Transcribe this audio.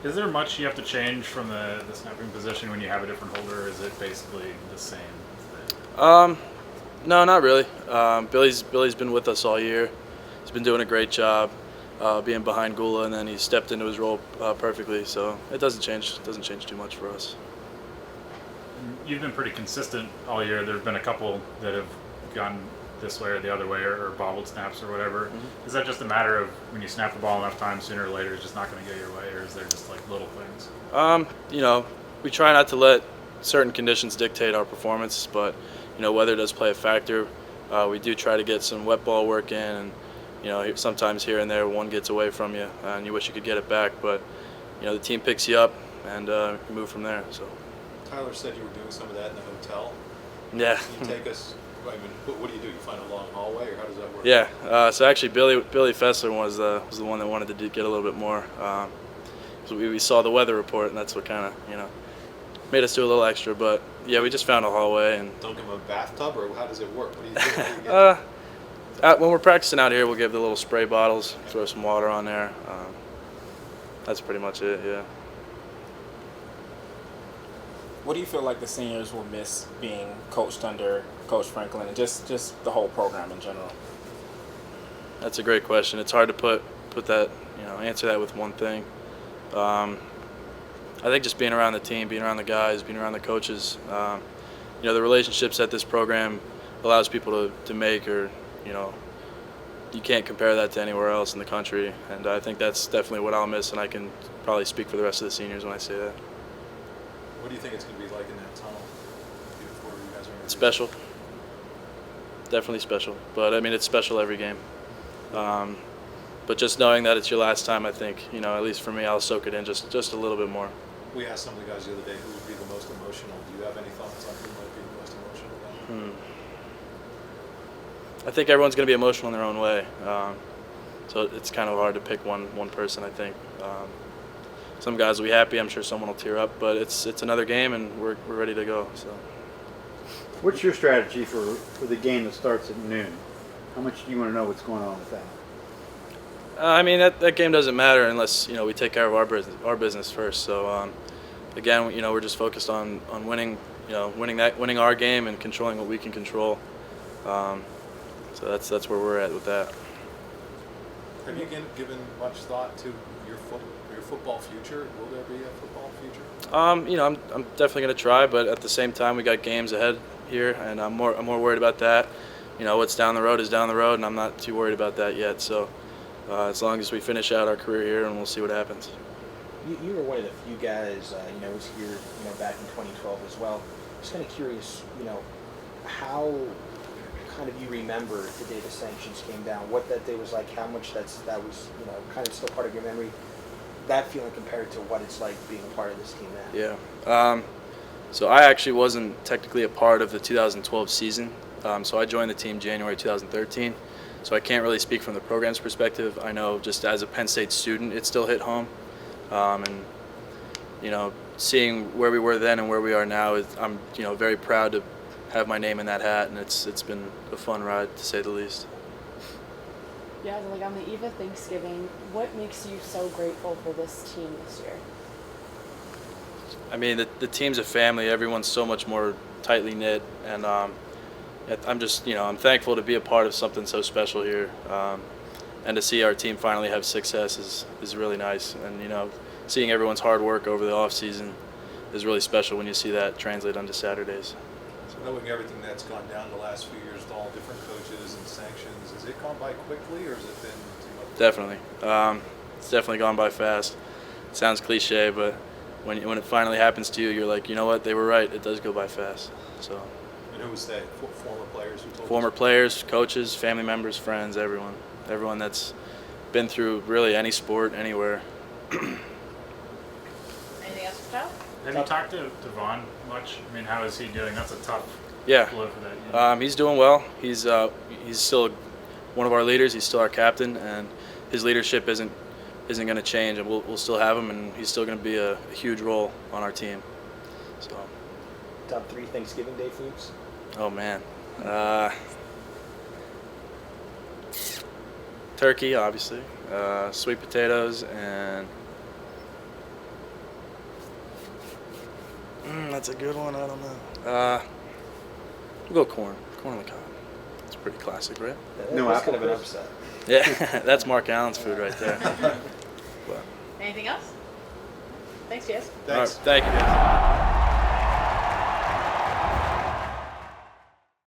Is there much you have to change from the snapping position when you have a different holder, or is it basically the same thing? No, not really. Billy's been with us all year. He's been doing a great job being behind Gula, and then he stepped into his role perfectly. So it doesn't change. It doesn't change too much for us. You've been pretty consistent all year. There have been a couple that have gone this way or the other way, or bobbled snaps or whatever. Mm-hmm. Is that just a matter of when you snap the ball enough times, sooner or later, it's just not going to go your way, or is there just like little things? We try not to let certain conditions dictate our performance, but weather does play a factor. We do try to get some wet ball work in, and sometimes here and there one gets away from you, and you wish you could get it back, but the team picks you up and you move from there. So. Tyler said you were doing some of that in the hotel. Yeah. Can you take us? I mean, what do? You find a long hallway, or how does that work? Yeah. So actually, Billy Fessler was the one that wanted to get a little bit more. So we saw the weather report, and that's what kind of made us do a little extra. But yeah, we just found a hallway and. Don't give them a bathtub, or how does it work? What do you do? When we're practicing out here, we'll give the little spray bottles, throw some water on there. That's pretty much it. Yeah. What do you feel like the seniors will miss being coached under Coach Franklin, and just the whole program in general? That's a great question. It's hard to put that, answer that with one thing. I think just being around the team, being around the guys, being around the coaches, the relationships that this program allows people to make, or you can't compare that to anywhere else in the country. And I think that's definitely what I'll miss, and I can probably speak for the rest of the seniors when I say that. What do you think it's going to be like in that tunnel before you guys are in? It's special. Definitely special. But, it's special every game. But just knowing that it's your last time, I think, at least for me, I'll soak it in just a little bit more. We asked some of the guys the other day who would be the most emotional. Do you have any thoughts on who might be the most emotional? I think everyone's going to be emotional in their own way. So it's kind of hard to pick one person, I think. Some guys will be happy. I'm sure someone will tear up, but it's another game, and we're ready to go. So, what's your strategy for the game that starts at noon? How much do you want to know what's going on with that? That game doesn't matter unless we take care of our business first. So again, we're just focused on winning. Winning our game and controlling what we can control. So that's where we're at with that. Have you given much thought to your football future? Will there be a football future? I'm definitely going to try, but at the same time, we got games ahead here, and I'm more worried about that. What's down the road is down the road, and I'm not too worried about that yet. So as long as we finish out our career here, and we'll see what happens. You were one of the few guys, was here, back in 2012 as well. Just kind of curious, how kind of you remember the day the sanctions came down, what that day was like, how much that was, kind of still part of your memory, that feeling compared to what it's like being a part of this team now. Yeah. So I actually wasn't technically a part of the 2012 season. So I joined the team January 2013. So I can't really speak from the program's perspective. I know just as a Penn State student, it still hit home. And seeing where we were then and where we are now, I'm very proud to have my name in that hat, and it's been a fun ride to say the least. Yeah, like on the eve of Thanksgiving, what makes you so grateful for this team this year? The team's a family. Everyone's so much more tightly knit, and I'm just I'm thankful to be a part of something so special here, and to see our team finally have success is really nice. And seeing everyone's hard work over the off season is really special when you see that translate onto Saturdays. Knowing everything that's gone down the last few years with all different coaches and sanctions, has it gone by quickly, or has it been too much? Definitely. It's definitely gone by fast. It sounds cliche, but when it finally happens to you, you're like, you know what, they were right. It does go by fast. So. And who was that? Former players who told Former players, coaches, family members, friends, everyone that's been through really any sport, anywhere. Anything else for Kyle? Have you talked to Devon much? How is he doing? That's a tough Yeah. blow for that. He's doing well. He's still one of our leaders. He's still our captain, and his leadership isn't going to change, and we'll still have him, and he's still going to be a huge role on our team. So. Top 3 Thanksgiving Day foods? Oh man. Turkey, obviously. Sweet potatoes and That's a good one. I don't know. We'll go corn. Corn on the cob. It's pretty classic, right? No That's kind of an apple upset. Yeah, that's Mark Allen's food right there. But, Anything else? Thanks, Jess. all right, Thanks. thank you, guys.